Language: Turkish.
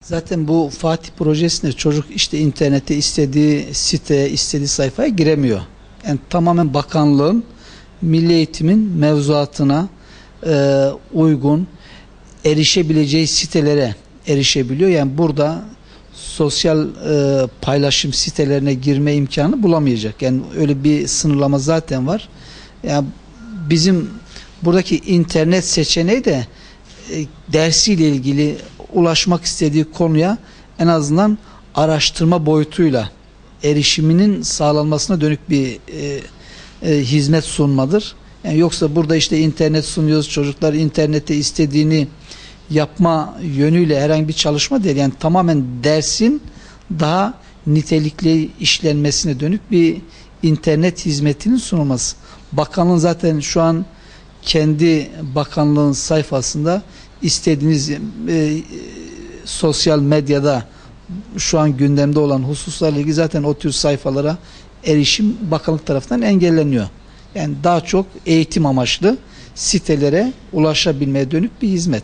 Zaten bu Fatih projesinde çocuk işte internete istediği siteye, istediği sayfaya giremiyor. Yani tamamen bakanlığın, milli eğitimin mevzuatına uygun erişebileceği sitelere erişebiliyor. Yani burada sosyal paylaşım sitelerine girme imkanı bulamayacak. Yani öyle bir sınırlama zaten var. Yani bizim buradaki internet seçeneği de dersiyle ilgili ulaşmak istediği konuya en azından araştırma boyutuyla erişiminin sağlanmasına dönük bir hizmet sunmadır. Yani yoksa burada işte internet sunuyoruz, çocuklar internette istediğini yapma yönüyle herhangi bir çalışma değil. Yani tamamen dersin daha nitelikli işlenmesine dönük bir internet hizmetinin sunulması. Bakanlığın zaten şu an kendi bakanlığın sayfasında istediğiniz sosyal medyada şu an gündemde olan hususlarla ilgili zaten o tür sayfalara erişim bakanlık tarafından engelleniyor. Yani daha çok eğitim amaçlı sitelere ulaşabilmeye dönük bir hizmet.